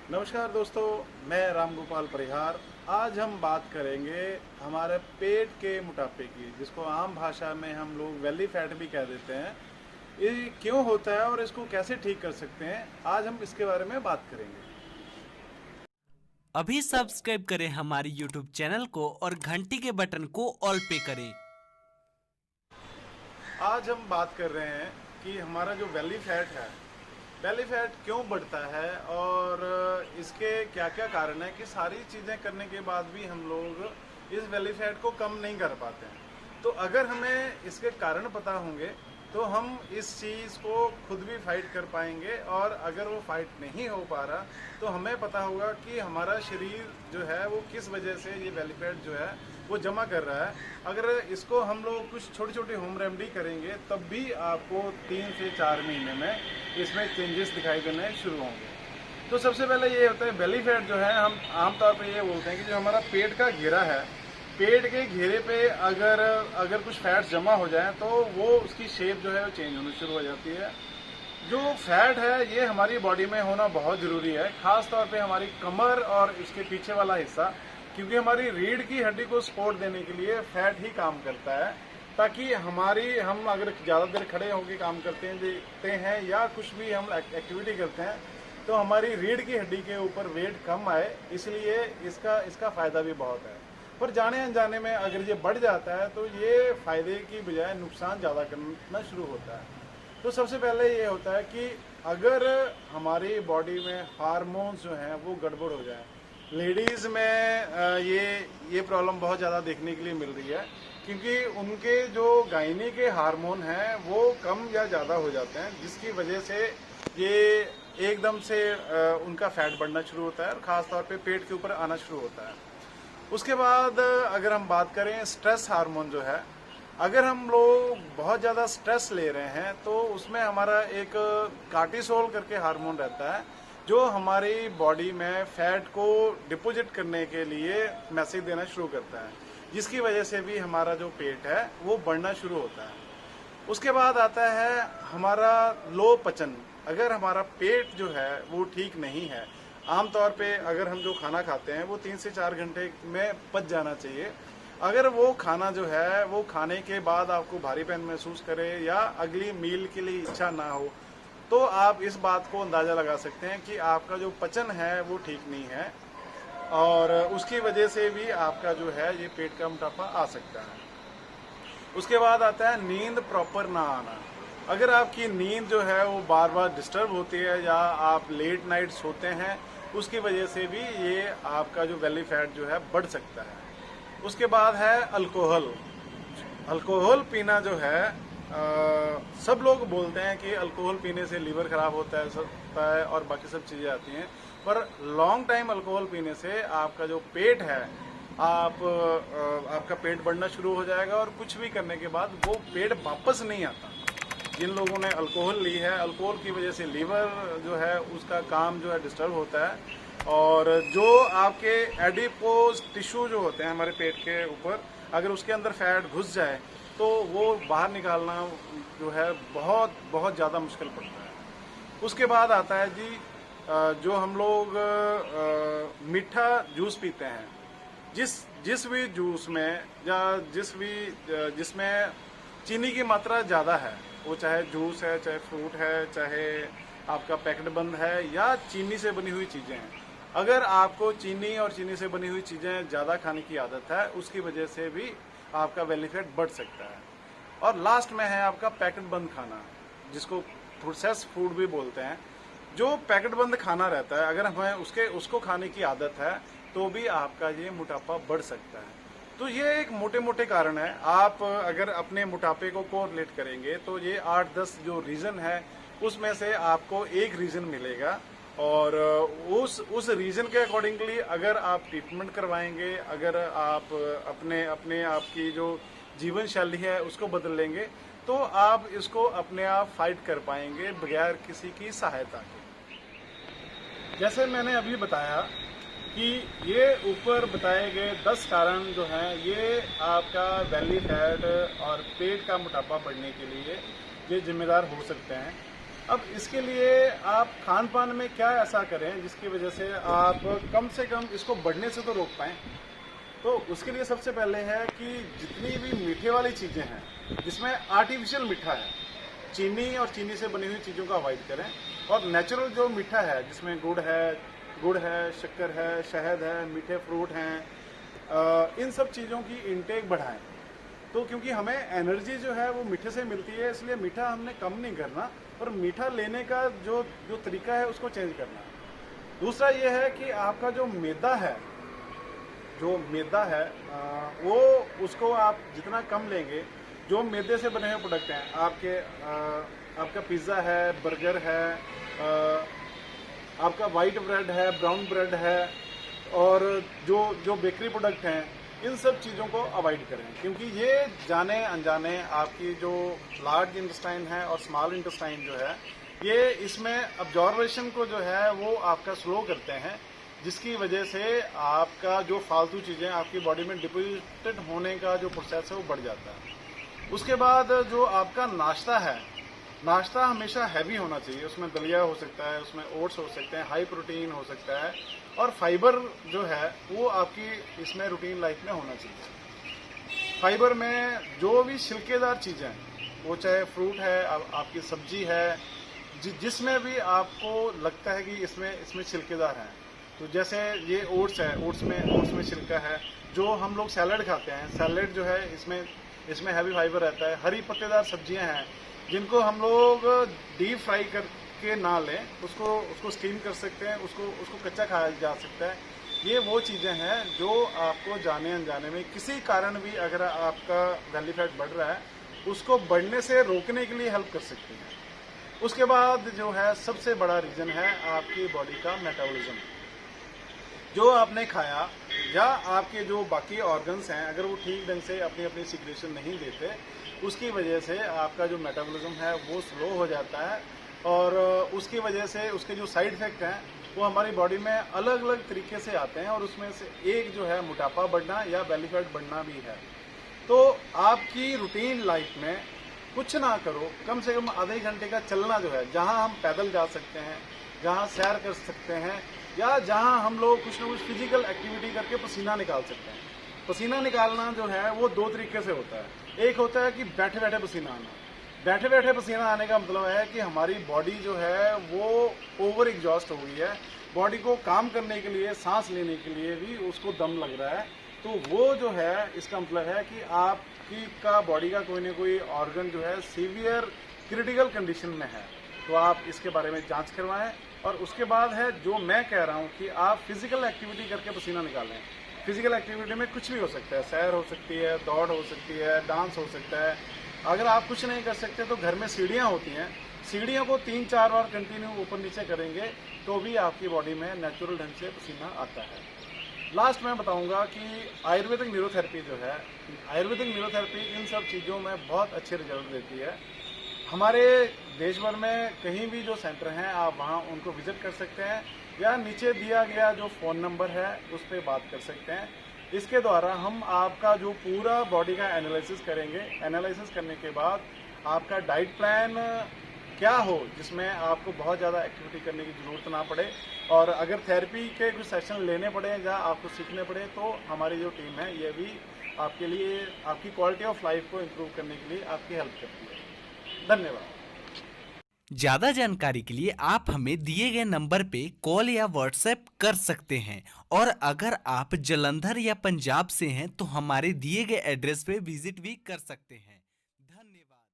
नमस्कार दोस्तों, मैं राम गोपाल परिहार। आज हम बात करेंगे हमारे पेट के मोटापे की, जिसको आम भाषा में हम लोग बेली फैट भी कह देते हैं। ये क्यों होता है और इसको कैसे ठीक कर सकते हैं, आज हम इसके बारे में बात करेंगे। अभी सब्सक्राइब करें हमारी YouTube चैनल को और घंटी के बटन को ऑल पे करें। आज हम बात कर रहे हैं कि हमारा जो बेली फैट है, बेली फैट क्यों बढ़ता है और इसके क्या क्या कारण है कि सारी चीज़ें करने के बाद भी हम लोग इस बेली फैट को कम नहीं कर पाते हैं। तो अगर हमें इसके कारण पता होंगे तो हम इस चीज़ को खुद भी फाइट कर पाएंगे, और अगर वो फाइट नहीं हो पा रहा तो हमें पता होगा कि हमारा शरीर जो है वो किस वजह से ये बेली फैट जो है वो जमा कर रहा है। अगर इसको हम लोग कुछ छोटी छोटी होम रेमेडी करेंगे तब भी आपको 3 से 4 महीने में इसमें चेंजेस दिखाई देने शुरू होंगे। तो सबसे पहले ये होता है बेली फैट जो है, हम आमतौर पर ये बोलते हैं कि जो हमारा पेट का घेरा है, पेट के घेरे पे अगर कुछ फैट जमा हो जाए तो वो उसकी शेप जो है वो चेंज होनी शुरू हो जाती है। जो फैट है ये हमारी बॉडी में होना बहुत ज़रूरी है, खास तौर पे हमारी कमर और इसके पीछे वाला हिस्सा, क्योंकि हमारी रीढ़ की हड्डी को सपोर्ट देने के लिए फैट ही काम करता है। ताकि हम अगर ज़्यादा देर खड़े होकर काम देखते हैं या कुछ भी हम एक्टिविटी करते हैं तो हमारी रीढ़ की हड्डी के ऊपर वेट कम आए, इसलिए इसका फ़ायदा भी बहुत है। पर जाने अनजाने में अगर ये बढ़ जाता है तो ये फायदे की बजाय नुकसान ज़्यादा करना शुरू होता है। तो सबसे पहले ये होता है कि अगर हमारी बॉडी में हार्मोन्स जो हैं वो गड़बड़ हो जाए, लेडीज़ में ये प्रॉब्लम बहुत ज़्यादा देखने के लिए मिल रही है, क्योंकि उनके जो गायनी के हार्मोन हैं वो कम या ज़्यादा हो जाते हैं, जिसकी वजह से ये एकदम से उनका फैट बढ़ना शुरू होता है और ख़ास तौर पे पेट के ऊपर आना शुरू होता है। उसके बाद अगर हम बात करें स्ट्रेस हार्मोन जो है, अगर हम लोग बहुत ज़्यादा स्ट्रेस ले रहे हैं तो उसमें हमारा एक कार्टिसोल करके हार्मोन रहता है जो हमारी बॉडी में फैट को डिपॉजिट करने के लिए मैसेज देना शुरू करता है, जिसकी वजह से भी हमारा जो पेट है वो बढ़ना शुरू होता है। उसके बाद आता है हमारा लो पचन। अगर हमारा पेट जो है वो ठीक नहीं है, आमतौर पे अगर हम जो खाना खाते हैं वो 3 से 4 घंटे में पच जाना चाहिए। अगर वो खाना जो है वो खाने के बाद आपको भारीपन महसूस करे या अगली मील के लिए इच्छा ना हो, तो आप इस बात को अंदाज़ा लगा सकते हैं कि आपका जो पचन है वो ठीक नहीं है, और उसकी वजह से भी आपका जो है ये पेट का मोटापा आ सकता है। उसके बाद आता है नींद प्रॉपर ना आना। अगर आपकी नींद जो है वो बार बार डिस्टर्ब होती है या आप लेट नाइट सोते हैं, उसकी वजह से भी ये आपका जो बेली फैट जो है बढ़ सकता है। उसके बाद है अल्कोहल। अल्कोहल पीना जो है सब लोग बोलते हैं कि अल्कोहल पीने से लीवर खराब होता है और बाकी सब चीज़ें आती हैं, पर लॉन्ग टाइम अल्कोहल पीने से आपका जो पेट है आपका पेट बढ़ना शुरू हो जाएगा और कुछ भी करने के बाद वो पेट वापस नहीं आता। जिन लोगों ने अल्कोहल ली है, अल्कोहल की वजह से लीवर जो है उसका काम जो है डिस्टर्ब होता है, और जो आपके एडिपोज टिश्यू जो होते हैं हमारे पेट के ऊपर, अगर उसके अंदर फैट घुस जाए तो वो बाहर निकालना जो है बहुत बहुत ज़्यादा मुश्किल पड़ता है। उसके बाद आता है जी जो हम लोग मीठा जूस पीते हैं, जिस भी जूस में या जिसमें चीनी की मात्रा ज़्यादा है, वो चाहे जूस है, चाहे फ्रूट है, चाहे आपका पैकेट बंद है या चीनी से बनी हुई चीज़ें हैं, अगर आपको चीनी और चीनी से बनी हुई चीज़ें ज़्यादा खाने की आदत है, उसकी वजह से भी आपका बेली फैट बढ़ सकता है। और लास्ट में है आपका पैकेट बंद खाना, जिसको प्रोसेस फूड भी बोलते हैं। जो पैकेट बंद खाना रहता है, अगर हमें उसको खाने की आदत है तो भी आपका ये मोटापा बढ़ सकता है। तो ये एक मोटे मोटे कारण है। आप अगर अपने मोटापे को कोरिलेट करेंगे तो ये 8-10 जो रीज़न है उसमें से आपको एक रीज़न मिलेगा, और उस रीज़न के अकॉर्डिंगली अगर आप ट्रीटमेंट करवाएंगे, अगर आप अपने आपकी जो जीवन शैली है उसको बदल लेंगे, तो आप इसको अपने आप फाइट कर पाएंगे बगैर किसी की सहायता के। जैसे मैंने अभी बताया कि ये ऊपर बताए गए 10 कारण जो हैं ये आपका बेली फैट और पेट का मोटापा बढ़ने के लिए ये जिम्मेदार हो सकते हैं। अब इसके लिए आप खान पान में क्या ऐसा करें जिसकी वजह से कम इसको बढ़ने से तो रोक पाएँ। तो उसके लिए सबसे पहले है कि जितनी भी मीठे वाली चीज़ें हैं जिसमें आर्टिफिशियल मीठा है, चीनी और चीनी से बनी हुई चीज़ों का अवॉइड करें, और नेचुरल जो मीठा है जिसमें गुड़ है, शक्कर है, शहद है, मीठे फ्रूट हैं, इन सब चीज़ों की इंटेक बढ़ाएं। तो क्योंकि हमें एनर्जी जो है वो मीठे से मिलती है, इसलिए मीठा हमने कम नहीं करना, और मीठा लेने का जो जो तरीका है उसको चेंज करना। दूसरा ये है कि आपका जो मैदा है वो उसको आप जितना कम लेंगे, जो मैदे से बने हुए प्रोडक्ट हैं आपका पिज़्ज़ा है, बर्गर है, आपका वाइट ब्रेड है, ब्राउन ब्रेड है, और जो बेकरी प्रोडक्ट हैं, इन सब चीज़ों को अवॉइड करें, क्योंकि ये जाने अनजाने आपकी जो लार्ज इंटेस्टाइन है और स्मॉल इंटेस्टाइन जो है, ये इसमें अब्जॉर्बेशन को जो है वो आपका स्लो करते हैं, जिसकी वजह से आपका जो फालतू चीज़ें आपकी बॉडी में डिपॉजिटेड होने का जो प्रोसेस है वो बढ़ जाता है। उसके बाद जो आपका नाश्ता हमेशा हैवी होना चाहिए। उसमें दलिया हो सकता है, उसमें ओट्स हो सकते हैं, हाई प्रोटीन हो सकता है, और फाइबर जो है वो आपकी इसमें रूटीन लाइफ में होना चाहिए। फाइबर में जो भी छिलकेदार चीज़ें, वो चाहे फ्रूट है, आपकी सब्जी है, जिसमें भी आपको लगता है कि इसमें छिलकेदार हैं, तो जैसे ये ओट्स है, ओट्स में छिलका है। जो हम लोग सैलड खाते हैं, सैलड जो है इसमें हैवी फाइबर रहता है। हरी पत्तेदार सब्जियां हैं जिनको हम लोग डीप फ्राई करके ना लें, उसको स्टीम कर सकते हैं, उसको कच्चा खाया जा सकता है। ये वो चीज़ें हैं जो आपको जाने अनजाने में किसी कारण भी अगर आपका बेली फैट बढ़ रहा है, उसको बढ़ने से रोकने के लिए हेल्प कर सकती हैं। उसके बाद जो है सबसे बड़ा रीज़न है आपकी बॉडी का मेटाबॉलिज्म। जो आपने खाया या आपके जो बाकी ऑर्गन्स हैं, अगर वो ठीक ढंग से अपनी सिक्रेशन नहीं देते, उसकी वजह से आपका जो मेटाबॉलिज्म है वो स्लो हो जाता है, और उसकी वजह से उसके जो साइड इफ़ेक्ट हैं वो हमारी बॉडी में अलग अलग तरीके से आते हैं, और उसमें से एक जो है मोटापा बढ़ना या बेली फैट बढ़ना भी है। तो आपकी रूटीन लाइफ में कुछ ना करो, कम से कम आधे घंटे का चलना जो है, जहाँ हम पैदल जा सकते हैं, जहाँ सैर कर सकते हैं, या जहाँ हम लोग कुछ ना कुछ फिजिकल एक्टिविटी करके पसीना निकाल सकते हैं। पसीना निकालना जो है वो दो तरीके से होता है। एक होता है कि बैठे बैठे पसीना आना। बैठे बैठे पसीना आने का मतलब है कि हमारी बॉडी जो है वो ओवर एग्जॉस्ट हो गई है, बॉडी को काम करने के लिए, सांस लेने के लिए भी उसको दम लग रहा है। तो वो जो है, इसका मतलब है कि आपकी का बॉडी का कोई ना कोई ऑर्गन जो है सीवियर क्रिटिकल कंडीशन में है। तो आप इसके बारे में जांच करवाएं। और उसके बाद है जो मैं कह रहा हूँ कि आप फिजिकल एक्टिविटी करके पसीना निकालें। फिजिकल एक्टिविटी में कुछ भी हो सकता है, सैर हो सकती है, दौड़ हो सकती है, डांस हो सकता है। अगर आप कुछ नहीं कर सकते तो घर में सीढ़ियाँ होती हैं, सीढ़ियों को 3-4 बार कंटिन्यू ऊपर नीचे करेंगे तो भी आपकी बॉडी में नेचुरल ढंग से पसीना आता है। लास्ट मैं बताऊंगा कि आयुर्वेदिक न्यूरोथेरेपी जो है, आयुर्वेदिक न्यूरोथेरेपी इन सब चीज़ों में बहुत अच्छे रिजल्ट देती है। हमारे देश भर में कहीं भी जो सेंटर हैं, आप वहाँ उनको विजिट कर सकते हैं, या नीचे दिया गया जो फ़ोन नंबर है उस पर बात कर सकते हैं। इसके द्वारा हम आपका जो पूरा बॉडी का एनालिसिस करेंगे। एनालिसिस करने के बाद आपका डाइट प्लान क्या हो जिसमें आपको बहुत ज़्यादा एक्टिविटी करने की ज़रूरत ना पड़े, और अगर थेरेपी के कुछ सेशन लेने पड़े या आपको सीखने पड़े तो हमारी जो टीम है ये भी आपके लिए, आपकी क्वालिटी ऑफ लाइफ को इम्प्रूव करने के लिए आपकी हेल्प करती है। धन्यवाद। ज्यादा जानकारी के लिए आप हमें दिए गए नंबर पे कॉल या व्हाट्सएप कर सकते हैं, और अगर आप जालंधर या पंजाब से हैं तो हमारे दिए गए एड्रेस पे विजिट भी कर सकते हैं। धन्यवाद।